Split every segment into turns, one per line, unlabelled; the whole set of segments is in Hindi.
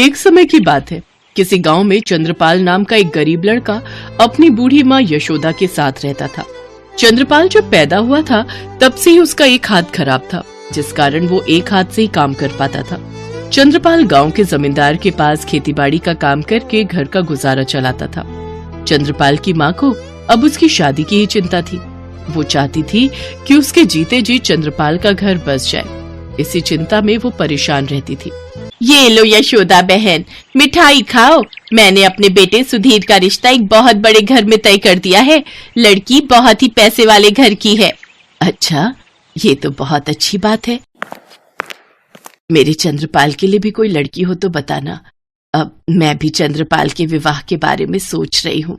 एक समय की बात है। किसी गांव में चंद्रपाल नाम का एक गरीब लड़का अपनी बूढ़ी माँ यशोदा के साथ रहता था। चंद्रपाल जब पैदा हुआ था तब से ही उसका एक हाथ खराब था, जिस कारण वो एक हाथ से ही काम कर पाता था। चंद्रपाल गांव के जमींदार के पास खेतीबाड़ी का काम करके घर का गुजारा चलाता था। चंद्रपाल की माँ को अब उसकी शादी की ही चिंता थी। वो चाहती थी कि उसके जीते जी चंद्रपाल का घर बस जाए। इसी चिंता में वो परेशान रहती थी।
ये लो यशोदा बहन, मिठाई खाओ। मैंने अपने बेटे सुधीर का रिश्ता एक बहुत बड़े घर में तय कर दिया है। लड़की बहुत ही पैसे वाले घर की है।
अच्छा, ये तो बहुत अच्छी बात है। मेरे चंद्रपाल के लिए भी कोई लड़की हो तो बताना। अब मैं भी चंद्रपाल के विवाह के बारे में सोच रही हूँ।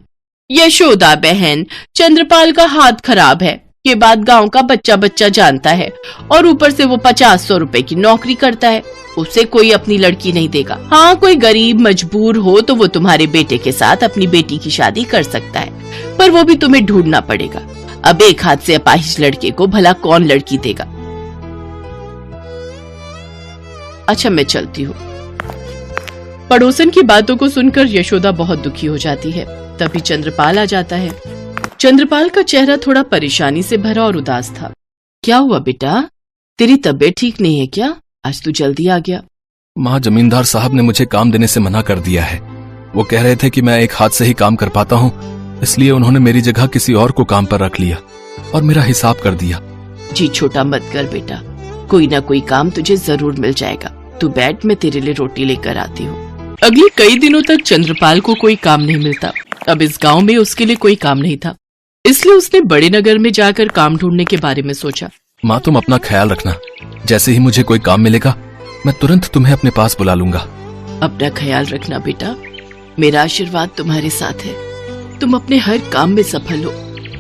यशोदा बहन, चंद्रपाल का हाथ खराब है, ये बात गांव का बच्चा बच्चा जानता है। और ऊपर से वो 50-100 रुपए की नौकरी करता है। उसे कोई अपनी लड़की नहीं देगा। हाँ, कोई गरीब मजबूर हो तो वो तुम्हारे बेटे के साथ अपनी बेटी की शादी कर सकता है, पर वो भी तुम्हें ढूंढना पड़ेगा। अब एक हाथ से अपाहिज लड़के को भला कौन लड़की देगा।
अच्छा, मैं चलती हूँ। पड़ोसन की बातों को सुनकर यशोदा बहुत दुखी हो जाती है। तभी चंद्रपाल आ जाता है। चंद्रपाल का चेहरा थोड़ा परेशानी से भरा और उदास था। क्या हुआ बेटा, तेरी तबीयत ठीक नहीं है क्या? आज तू जल्दी आ गया।
माँ, जमींदार साहब ने मुझे काम देने से मना कर दिया है। वो कह रहे थे कि मैं एक हाथ से ही काम कर पाता हूँ, इसलिए उन्होंने मेरी जगह किसी और को काम पर रख लिया और मेरा हिसाब कर दिया।
जी छोटा मत कर बेटा, कोई ना कोई काम तुझे जरूर मिल जाएगा। तू बैठ, मैं तेरे लिए रोटी लेकर आती हूँ। अगले कई दिनों तक चंद्रपाल को कोई काम नहीं मिलता। अब इस गांव में उसके लिए कोई काम नहीं था, इसलिए उसने बड़े नगर में जाकर काम ढूंढने के बारे में सोचा।
माँ, तुम अपना ख्याल रखना। जैसे ही मुझे कोई काम मिलेगा मैं तुरंत तुम्हें अपने पास बुला लूंगा।
अपना ख्याल रखना बेटा, मेरा आशीर्वाद तुम्हारे साथ है। तुम अपने हर काम में सफल हो।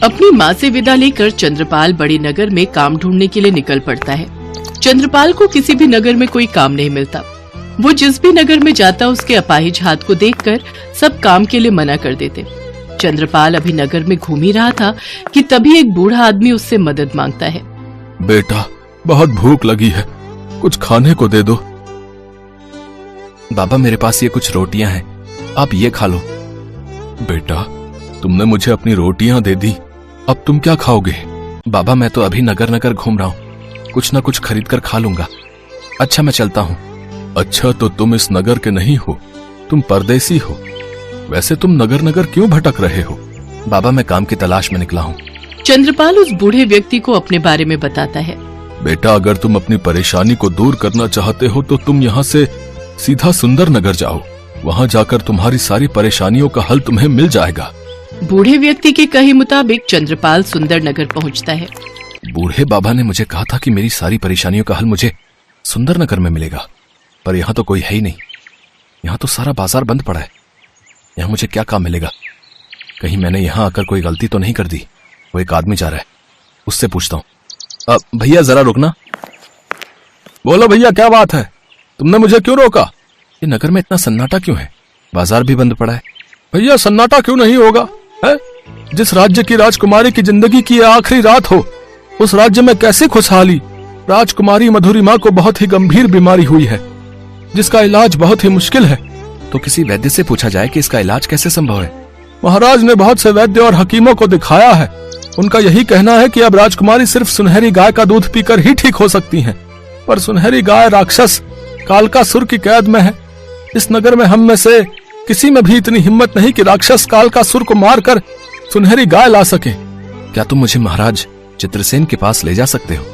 अपनी माँ से विदा लेकर चंद्रपाल बड़े नगर में काम ढूंढने के लिए निकल पड़ता है। चंद्रपाल को किसी भी नगर में कोई काम नहीं मिलता। वो जिस भी नगर में जाता उसके अपाहिज हाथ को देखकर सब काम के लिए मना कर देते। चंद्रपाल अभी नगर में घूम ही रहा था कि तभी एक बूढ़ा आदमी उससे मदद मांगता है।
बेटा, बहुत भूख लगी है, कुछ खाने को दे दो। बाबा, मेरे पास ये कुछ रोटियां हैं, आप ये खा लो। बेटा, तुमने मुझे अपनी रोटियां दे दी, अब तुम क्या खाओगे? बाबा, मैं तो अभी नगर नगर घूम रहा हूँ, कुछ न कुछ खरीद कर खा लूंगा। अच्छा, मैं चलता हूँ। अच्छा, तो तुम इस नगर के नहीं हो, तुम परदेसी हो। वैसे तुम नगर नगर क्यों भटक रहे हो? बाबा, मैं काम की तलाश में निकला हूँ।
चंद्रपाल उस बूढ़े व्यक्ति को अपने बारे में बताता है।
बेटा, अगर तुम अपनी परेशानी को दूर करना चाहते हो तो तुम यहाँ से सीधा सुंदर नगर जाओ। वहाँ जाकर तुम्हारी सारी परेशानियों का हल तुम्हें मिल जाएगा।
बूढ़े व्यक्ति के कहे मुताबिक चंद्रपाल सुंदर नगर पहुँचता है।
बूढ़े बाबा ने मुझे कहा था कि मेरी सारी परेशानियों का हल मुझे सुंदर नगर में मिलेगा, पर यहाँ तो कोई है ही नहीं। यहाँ तो सारा बाजार बंद पड़ा है। यहाँ मुझे क्या काम मिलेगा? कहीं मैंने यहाँ आकर कोई गलती तो नहीं कर दी? वो एक आदमी जा रहा है, उससे पूछता हूँ। भैया, जरा रुकना। बोलो भैया, क्या बात है? तुमने मुझे क्यों रोका? ये नगर में इतना सन्नाटा क्यों है? बाजार भी बंद पड़ा है। भैया, सन्नाटा क्यों नहीं होगा है? जिस राज्य की राजकुमारी की जिंदगी की आखिरी रात हो, उस राज्य में कैसी खुशहाली। राजकुमारी मधुरिमा को बहुत ही गंभीर बीमारी हुई है, जिसका इलाज बहुत ही मुश्किल है। तो किसी वैद्य से पूछा जाए कि इसका इलाज कैसे संभव है। महाराज ने बहुत से वैद्य और हकीमों को दिखाया है। उनका यही कहना है कि अब राजकुमारी सिर्फ सुनहरी गाय का दूध पीकर ही ठीक हो सकती हैं। पर सुनहरी गाय राक्षस कालकासुर की कैद में है। इस नगर में हम में से किसी में भी इतनी हिम्मत नहीं कि राक्षस कालकासुर को मारकर सुनहरी गाय ला सके। क्या तुम मुझे महाराज चित्रसेन के पास ले जा सकते हो?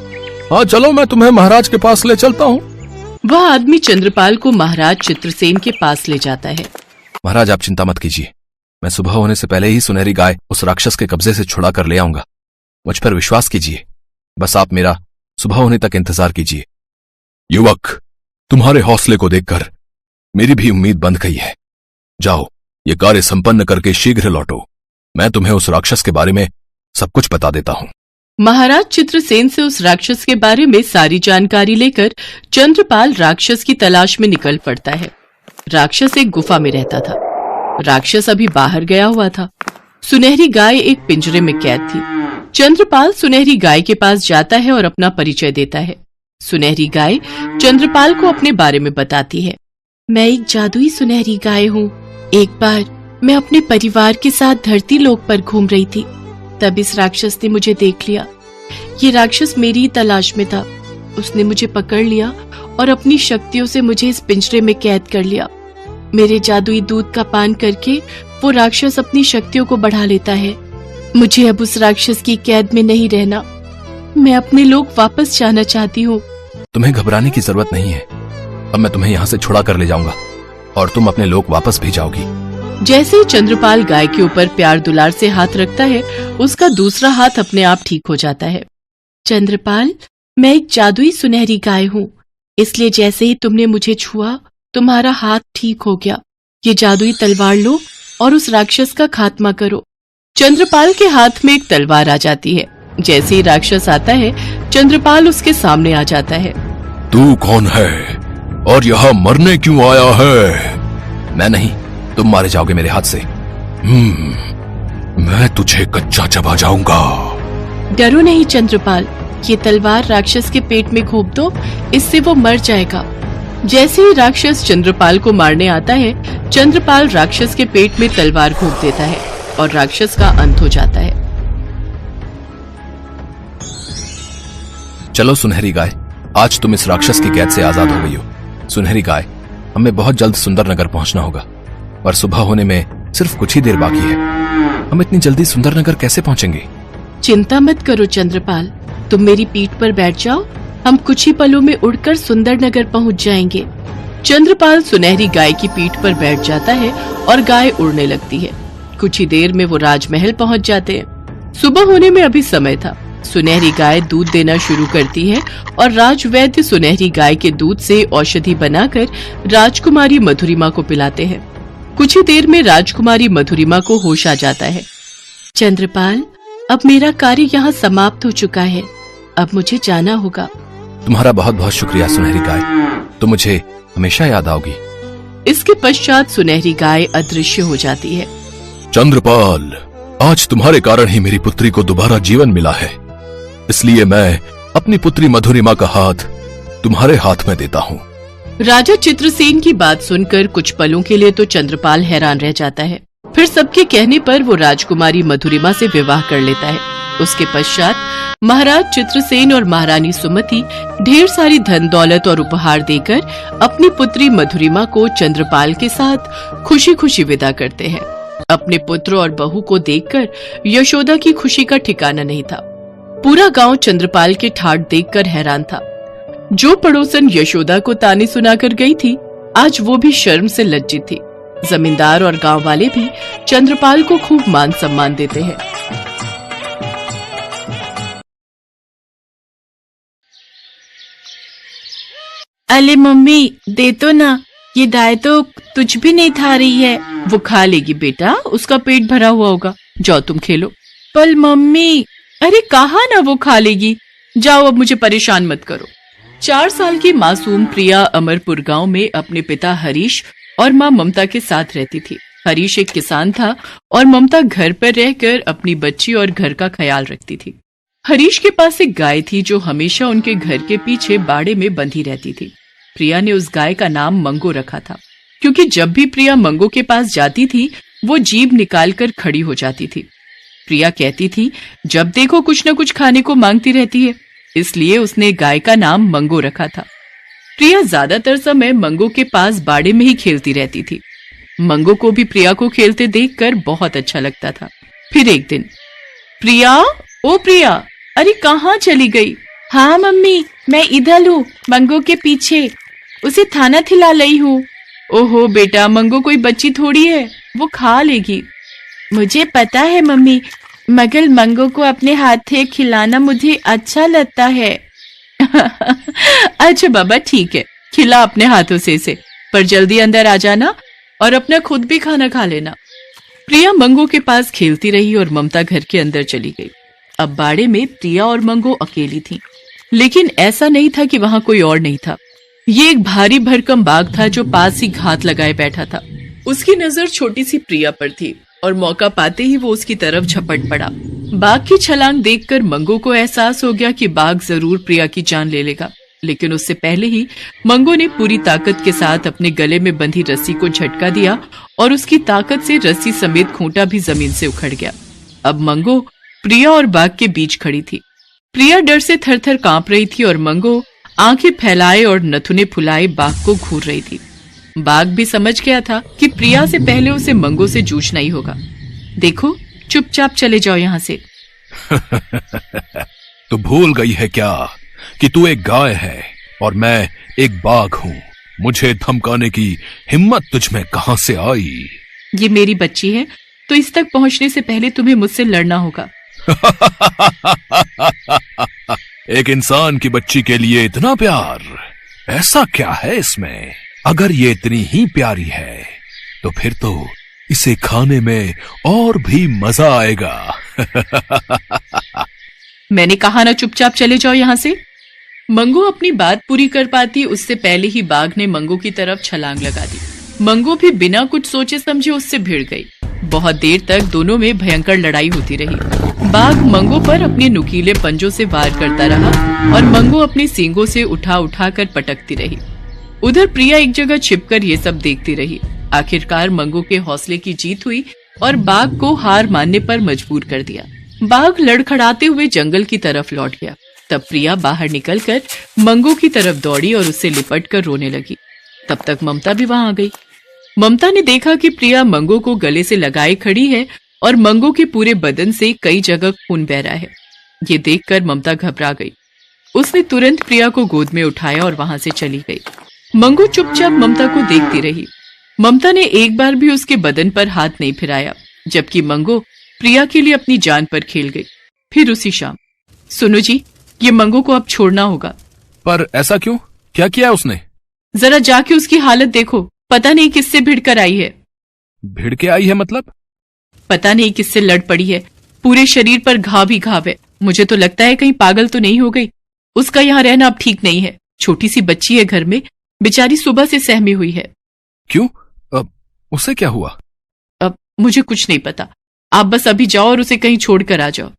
हाँ, चलो, मैं तुम्हें महाराज के पास ले चलता हूँ।
वह आदमी चंद्रपाल को महाराज चित्रसेन के पास ले जाता है।
महाराज, आप चिंता मत कीजिए, मैं सुबह होने से पहले ही सुनहरी गाय उस राक्षस के कब्जे से छुड़ा कर ले आऊंगा। मुझ पर विश्वास कीजिए, बस आप मेरा सुबह होने तक इंतजार कीजिए। युवक, तुम्हारे हौसले को देखकर मेरी भी उम्मीद बंध गई है। जाओ, ये कार्य संपन्न करके शीघ्र लौटो। मैं तुम्हें उस राक्षस के बारे में सब कुछ बता देता हूँ।
महाराज चित्रसेन से उस राक्षस के बारे में सारी जानकारी लेकर चंद्रपाल राक्षस की तलाश में निकल पड़ता है। राक्षस एक गुफा में रहता था। राक्षस अभी बाहर गया हुआ था। सुनहरी गाय एक पिंजरे में कैद थी। चंद्रपाल सुनहरी गाय के पास जाता है और अपना परिचय देता है। सुनहरी गाय चंद्रपाल को अपने बारे में बताती है।
मैं एक जादुई सुनहरी गाय हूँ। एक बार मैं अपने परिवार के साथ धरती लोक पर घूम रही थी, तब इस राक्षस ने मुझे देख लिया। ये राक्षस मेरी ही तलाश में था। उसने मुझे पकड़ लिया और अपनी शक्तियों से मुझे इस पिंजरे में कैद कर लिया। मेरे जादुई दूध का पान करके वो राक्षस अपनी शक्तियों को बढ़ा लेता है। मुझे अब उस राक्षस की कैद में नहीं रहना। मैं अपने लोक वापस जाना चाहती हूँ।
तुम्हें घबराने की जरूरत नहीं है। अब मैं तुम्हें यहाँ से छुड़ा कर ले जाऊंगा और तुम अपने लोक वापस भी जाओगी।
जैसे ही चंद्रपाल गाय के ऊपर प्यार दुलार से हाथ रखता है, उसका दूसरा हाथ अपने आप ठीक हो जाता है।
चंद्रपाल, मैं एक जादुई सुनहरी गाय हूँ, इसलिए जैसे ही तुमने मुझे छुआ तुम्हारा हाथ ठीक हो गया। ये जादुई तलवार लो और उस राक्षस का खात्मा करो।
चंद्रपाल के हाथ में एक तलवार आ जाती है। जैसे ही राक्षस आता है, चंद्रपाल उसके सामने आ जाता है।
तू कौन है और यहाँ मरने क्यों आया है? मैं नहीं, तुम मारे जाओगे मेरे हाथ से। मैं तुझे कच्चा चबा जाऊंगा।
डरो नहीं चंद्रपाल, ये तलवार राक्षस के पेट में घोंप दो, इससे वो मर जाएगा।
जैसे ही राक्षस चंद्रपाल को मारने आता है, चंद्रपाल राक्षस के पेट में तलवार घोंप देता है और राक्षस का अंत हो जाता है।
चलो सुनहरी गाय, आज तुम इस राक्षस की कैद से आजाद हो गई हो। सुनहरी गाय, हमें बहुत जल्द सुंदर नगर पहुंचना होगा, पर सुबह होने में सिर्फ कुछ ही देर बाकी है। हम इतनी जल्दी सुंदर नगर कैसे पहुंचेंगे?
चिंता मत करो चंद्रपाल, तुम मेरी पीठ पर बैठ जाओ, हम कुछ ही पलों में उड़कर सुंदर नगर पहुंच जाएंगे।
चंद्रपाल सुनहरी गाय की पीठ पर बैठ जाता है और गाय उड़ने लगती है। कुछ ही देर में वो राजमहल पहुंच जाते हैं। सुबह होने में अभी समय था। सुनहरी गाय दूध देना शुरू करती है और राजवैद्य सुनहरी गाय के दूध से औषधि बनाकर राजकुमारी मधुरिमा को पिलाते हैं। कुछ ही देर में राजकुमारी मधुरिमा को होश आ जाता है।
चंद्रपाल, अब मेरा कार्य यहाँ समाप्त हो चुका है, अब मुझे जाना होगा।
तुम्हारा बहुत बहुत शुक्रिया सुनहरी गाय, तुम मुझे हमेशा याद आओगी।
इसके पश्चात सुनहरी गाय अदृश्य हो जाती है।
चंद्रपाल, आज तुम्हारे कारण ही मेरी पुत्री को दोबारा जीवन मिला है, इसलिए मैं अपनी पुत्री मधुरिमा का हाथ तुम्हारे हाथ में देता हूँ।
राजा चित्रसेन की बात सुनकर कुछ पलों के लिए तो चंद्रपाल हैरान रह जाता है। फिर सबके कहने पर वो राजकुमारी मधुरिमा से विवाह कर लेता है। उसके पश्चात महाराज चित्रसेन और महारानी सुमति ढेर सारी धन दौलत और उपहार देकर अपनी पुत्री मधुरिमा को चंद्रपाल के साथ खुशी खुशी विदा करते हैं। अपने पुत्र और बहू को देखकर यशोदा की खुशी का ठिकाना नहीं था। पूरा गांव चंद्रपाल के ठाठ देखकर हैरान था। जो पड़ोसन यशोदा को ताने सुनाकर गई थी, आज वो भी शर्म से लज्जित थी। जमींदार और गांव वाले भी चंद्रपाल को खूब मान सम्मान देते हैं।
अले मम्मी, दे तो ना, ये दाय तो तुझ भी नहीं खा रही है।
वो खा लेगी बेटा, उसका पेट भरा हुआ होगा। जाओ तुम खेलो।
पर मम्मी।
अरे कहा ना वो खा लेगी। जाओ, अब मुझे परेशान मत करो। 4 साल की मासूम प्रिया अमरपुर गांव में अपने पिता हरीश और मां ममता के साथ रहती थी। हरीश एक किसान था और ममता घर पर रहकर अपनी बच्ची और घर का ख्याल रखती थी। हरीश के पास एक गाय थी जो हमेशा उनके घर के पीछे बाड़े में बंधी रहती थी। प्रिया ने उस गाय का नाम मंगो रखा था, क्योंकि जब भी प्रिया मंगो के पास जाती थी वो जीभ निकालकर खड़ी हो जाती थी। प्रिया कहती थी, जब देखो कुछ न कुछ खाने को मांगती रहती है, इसलिए उसने गाय का नाम मंगो रखा था। प्रिया ज्यादातर समय मंगो के पास बाड़े में ही खेलती रहती थी। मंगो को भी प्रिया को खेलते देखकर बहुत अच्छा लगता था। फिर एक दिन, प्रिया, ओ प्रिया, अरे कहाँ चली गई?
हाँ मम्मी, मैं इधर हूँ, मंगो के पीछे, उसे खाना खिला रही हूँ।
ओहो बेटा, मंगो कोई बच्ची थोड़ी है, वो खा लेगी।
मुझे पता है मम्मी, मगर मंगो को अपने हाथ से खिलाना मुझे अच्छा लगता है।
अच्छा बाबा, ठीक है, खिला अपने हाथों से इसे, पर जल्दी अंदर आ जाना और अपना खुद भी खाना खा लेना। प्रिया मंगो के पास खेलती रही और ममता घर के अंदर चली गई। अब बाड़े में प्रिया और मंगो अकेली थी, लेकिन ऐसा नहीं था कि वहां कोई और नहीं था। ये एक भारी भरकम बाघ था जो पास ही घात लगाए बैठा था। उसकी नजर छोटी सी प्रिया पर थी और मौका पाते ही वो उसकी तरफ झपट पड़ा। बाघ की छलांग देखकर मंगो को एहसास हो गया कि बाघ जरूर प्रिया की जान ले लेगा। लेकिन उससे पहले ही मंगो ने पूरी ताकत के साथ अपने गले में बंधी रस्सी को झटका दिया और उसकी ताकत से रस्सी समेत खूंटा भी जमीन से उखड़ गया। अब मंगो प्रिया और बाघ के बीच खड़ी थी। प्रिया डर से थर-थर कांप रही थी और मंगो आंखें फैलाए और नथुने फुलाए बाघ को घूर रही थी। बाघ भी समझ गया था कि प्रिया से पहले उसे मंगो से जूझना ही होगा। देखो, चुपचाप चले जाओ यहाँ से।
तू भूल गई है क्या कि तू एक गाय है और मैं एक बाघ हूँ? मुझे धमकाने की हिम्मत तुझ में कहां से आई?
ये मेरी बच्ची है, तो इस तक पहुंचने से पहले तुम्हें मुझसे लड़ना होगा।
एक इंसान की बच्ची के लिए इतना प्यार, ऐसा क्या है इसमें? अगर ये इतनी ही प्यारी है तो फिर तो इसे खाने में और भी मजा आएगा।
मैंने कहा ना, चुपचाप चले जाओ यहाँ से। मंगो अपनी बात पूरी कर पाती उससे पहले ही बाघ ने मंगो की तरफ छलांग लगा दी। मंगो भी बिना कुछ सोचे समझे उससे भिड़ गई। बहुत देर तक दोनों में भयंकर लड़ाई होती रही। बाघ मंगो पर अपने नुकीले पंजों से वार करता रहा और मंगो अपने सींगों से उठा उठा कर पटकती रही। उधर प्रिया एक जगह छिपकर ये सब देखती रही। आखिरकार मंगो के हौसले की जीत हुई और बाघ को हार मानने पर मजबूर कर दिया। बाघ लड़खड़ाते हुए जंगल की तरफ लौट गया। तब प्रिया बाहर निकलकर मंगो की तरफ दौड़ी और उससे लिपटकर रोने लगी। तब तक ममता भी वहां आ गई। ममता ने देखा कि प्रिया मंगो को गले से लगाए खड़ी है और मंगो के पूरे बदन से कई जगह खून बह रहा है। ये देखकर ममता घबरा गई। उसने तुरंत प्रिया को गोद में उठाया और वहां से चली गई। मंगो चुपचाप ममता को देखती रही। ममता ने एक बार भी उसके बदन पर हाथ नहीं फिराया, जबकि मंगो प्रिया के लिए अपनी जान पर खेल गई। फिर उसी शाम, सुनो जी, ये मंगो को अब छोड़ना होगा।
पर ऐसा क्यों? क्या किया उसने?
जरा जाके उसकी हालत देखो, पता नहीं किससे भिड़ कर आई है।
भिड़ के आई है मतलब?
पता नहीं किससे लड़ पड़ी है। पूरे शरीर पर घाव ही घाव है। मुझे तो लगता है कहीं पागल तो नहीं हो गई। उसका यहाँ रहना अब ठीक नहीं है। छोटी सी बच्ची है घर में, बेचारी सुबह से सहमी हुई है।
क्यों? उसे क्या हुआ?
अब मुझे कुछ नहीं पता। आप बस अभी जाओ और उसे कहीं छोड़ कर आ जाओ।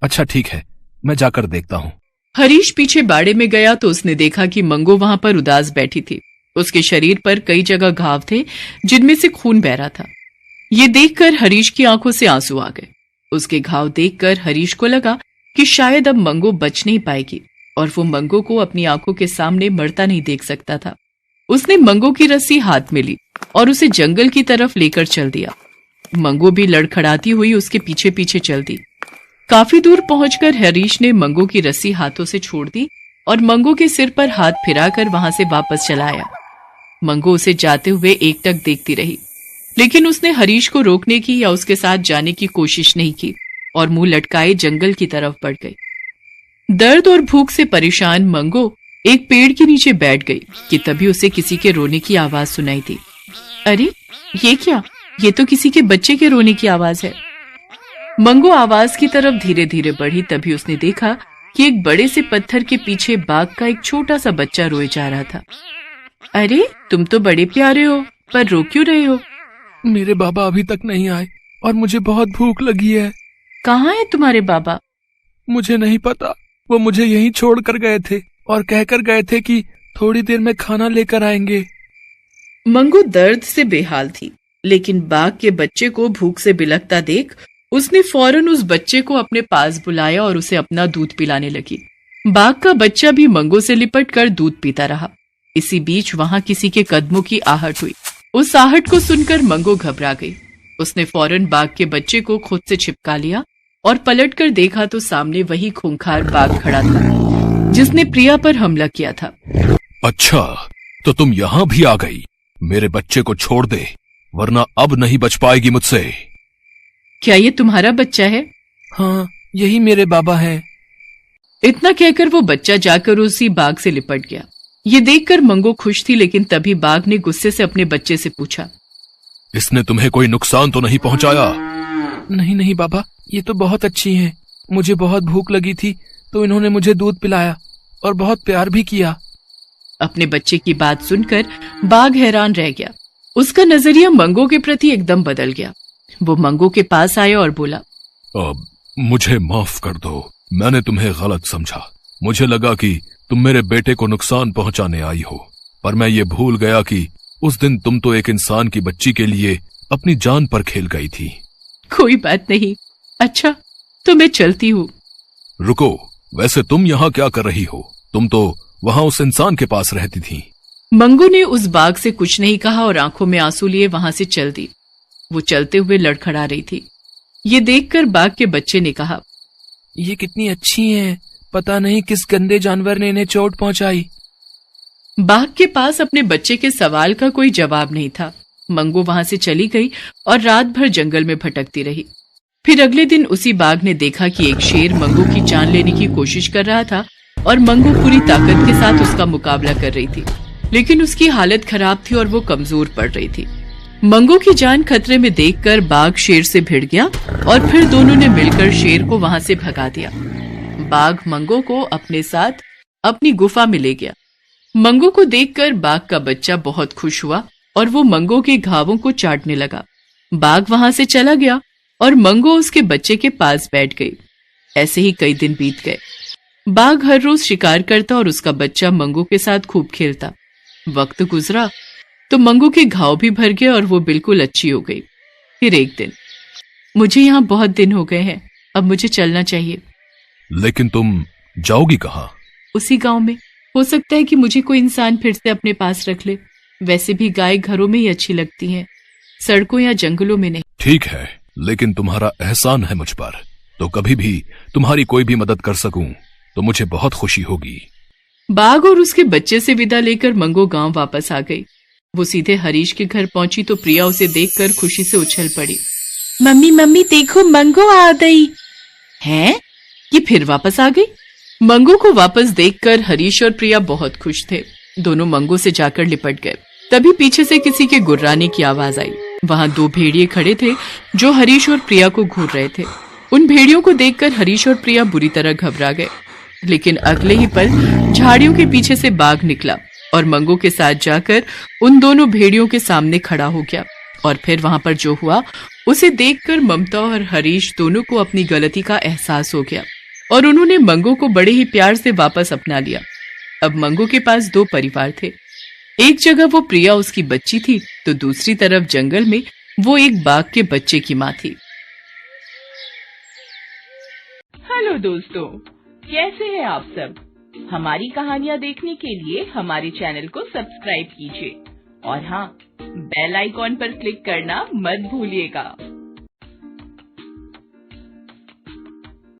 अच्छा ठीक है, मैं जाकर देखता हूँ।
हरीश पीछे बाड़े में गया तो उसने देखा कि मंगो वहां पर उदास बैठी थी। उसके शरीर पर कई जगह घाव थे जिनमें से खून बह रहा था। ये देखकर हरीश की आंखों से आंसू आ गए। उसके घाव देखकर हरीश को लगा कि शायद अब मंगो बच नहीं पाएगी और वो मंगो को अपनी आंखों के सामने मरता नहीं देख सकता था। उसने मंगो की रस्सी हाथ में ली और उसे जंगल की तरफ लेकर चल दिया। मंगो भी लड़खड़ाती हुई उसके पीछे पीछे चल दी। काफी दूर पहुंचकर हरीश ने मंगो की रस्सी हाथों से छोड़ दी और मंगो के सिर पर हाथ फिराकर वहां से वापस चला आया। मंगो उसे जाते हुए एकटक देखती रही, लेकिन उसने हरीश को रोकने की या उसके साथ जाने की कोशिश नहीं की और मुंह लटकाए जंगल की तरफ बढ़ गई। दर्द और भूख से परेशान मंगो एक पेड़ के नीचे बैठ गई कि तभी उसे किसी के रोने की आवाज सुनाई दी। अरे ये क्या? ये तो किसी के बच्चे के रोने की आवाज है। मंगो आवाज की तरफ धीरे धीरे बढ़ी। तभी उसने देखा कि एक बड़े से पत्थर के पीछे बाघ का एक छोटा सा बच्चा रोए जा रहा था। अरे तुम तो बड़े प्यारे हो, पर रो क्यों रहे हो?
मेरे बाबा अभी तक नहीं आए और मुझे बहुत भूख लगी है।
कहाँ है तुम्हारे बाबा?
मुझे नहीं पता, वो मुझे यहीं छोड़ कर गए थे और कहकर गए थे कि थोड़ी देर में खाना लेकर आएंगे।
मंगो दर्द से बेहाल थी, लेकिन बाघ के बच्चे को भूख से बिलखता देख उसने फौरन उस बच्चे को अपने पास बुलाया और उसे अपना दूध पिलाने लगी। बाघ का बच्चा भी मंगो से लिपटकर दूध पीता रहा। इसी बीच वहां किसी के कदमों की आहट हुई। उस आहट को सुनकर मंगो घबरा गई। उसने फौरन बाघ के बच्चे को खुद से चिपका लिया और पलटकर देखा तो सामने वही खूंखार बाघ खड़ा था जिसने प्रिया पर हमला किया था।
अच्छा, तो तुम यहाँ भी आ गई। मेरे बच्चे को छोड़ दे, वरना अब नहीं बच पाएगी मुझसे।
क्या ये तुम्हारा बच्चा है?
हाँ, यही मेरे बाबा हैं।
इतना कहकर वो बच्चा जाकर उसी बाघ से लिपट गया। ये देखकर मंगो खुश थी, लेकिन तभी बाघ ने गुस्से से अपने बच्चे से पूछा,
इसने तुम्हें कोई नुकसान तो नहीं पहुंचाया?
नहीं नहीं बाबा, ये तो बहुत अच्छी हैं। मुझे बहुत भूख लगी थी तो इन्होंने मुझे दूध पिलाया और बहुत प्यार भी किया।
अपने बच्चे की बात सुनकर बाघ हैरान रह गया। उसका नजरिया मंगो के प्रति एकदम बदल गया। वो मंगो के पास आया और बोला,
अब मुझे माफ कर दो, मैंने तुम्हें गलत समझा। मुझे लगा कि तुम मेरे बेटे को नुकसान पहुंचाने आई हो, पर मैं ये भूल गया कि उस दिन तुम तो एक इंसान की बच्ची के लिए अपनी जान पर खेल गई थी।
कोई बात नहीं। अच्छा, तो मैं चलती हूँ।
रुको, वैसे तुम यहाँ क्या कर रही हो? तुम तो वहाँ उस इंसान के पास रहती थी।
मंगू ने उस बाघ से कुछ नहीं कहा और आंखों में आंसू लिए वहां से चल दी। वो चलते हुए लड़खड़ा रही थी। ये देखकर बाघ के बच्चे ने कहा,
ये कितनी अच्छी हैं, पता नहीं किस गंदे जानवर ने इन्हें चोट पहुंचाई।
बाघ के पास अपने बच्चे के सवाल का कोई जवाब नहीं था। मंगू वहां से चली गई और रात भर जंगल में भटकती रही। फिर अगले दिन उसी बाघ ने देखा कि एक शेर मंगू की जान लेने की कोशिश कर रहा था और मंगू पूरी ताकत के साथ उसका मुकाबला कर रही थी, लेकिन उसकी हालत खराब थी और वो कमजोर पड़ रही थी। मंगू की जान खतरे में देखकर बाघ शेर से भिड़ गया और फिर दोनों ने मिलकर शेर को वहां से भगा दिया। बाघ मंगू को अपने साथ अपनी गुफा में ले गया। मंगू को देखकर बाघ का बच्चा बहुत खुश हुआ और वो मंगू के घावों को चाटने लगा। बाघ वहां से चला गया और मंगू उसके बच्चे के पास बैठ गई। ऐसे ही कई दिन बीत गए। बाघ हर रोज शिकार करता और उसका बच्चा मंगू के साथ खूब खेलता। वक्त गुजरा तो मंगू के घाव भी भर गए और वो बिल्कुल अच्छी हो गई। फिर एक दिन, मुझे यहाँ बहुत दिन हो गए हैं, अब मुझे चलना चाहिए।
लेकिन तुम जाओगी कहाँ?
उसी गांव में। हो सकता है कि मुझे कोई इंसान फिर से अपने पास रख ले। वैसे भी गाय घरों में ही अच्छी लगती हैं, सड़कों या जंगलों में नहीं।
ठीक है, लेकिन तुम्हारा एहसान है मुझ पर, तो कभी भी तुम्हारी कोई भी मदद कर सकूं तो मुझे बहुत खुशी होगी।
बाघ और उसके बच्चे से विदा लेकर मंगू गांव वापस आ गई। वो सीधे हरीश के घर पहुंची तो प्रिया उसे देखकर खुशी से उछल पड़ी। मम्मी मम्मी देखो, मंगू आ गई। हैं? ये फिर वापस आ गई? मंगू को वापस देखकर हरीश और प्रिया बहुत खुश थे। दोनों मंगू से जाकर लिपट गए। तभी पीछे से किसी के गुर्राने की आवाज आई। वहां दो भेड़िए खड़े थे जो हरीश और प्रिया को घूर रहे थे। उन भेड़ियों को देखकर हरीश और प्रिया बुरी तरह घबरा गए, लेकिन अगले ही पल झाड़ियों के पीछे से बाघ निकला और मंगू के साथ जाकर उन दोनों भेड़ियों के सामने खड़ा हो गया। और फिर वहां पर जो हुआ उसे देखकर ममता और हरीश दोनों को अपनी गलती का एहसास हो गया और उन्होंने मंगू को बड़े ही प्यार से वापस अपना लिया। अब मंगू के पास दो परिवार थे। एक जगह वो प्रिया उसकी बच्ची थी तो दूसरी तरफ जंगल में वो एक बाघ के बच्चे की माँ थी।
हेलो दोस्तों, कैसे हैं आप सब? हमारी कहानियाँ देखने के लिए हमारे चैनल को सब्सक्राइब कीजिए और हाँ, बेल आइकॉन पर क्लिक करना मत भूलिएगा।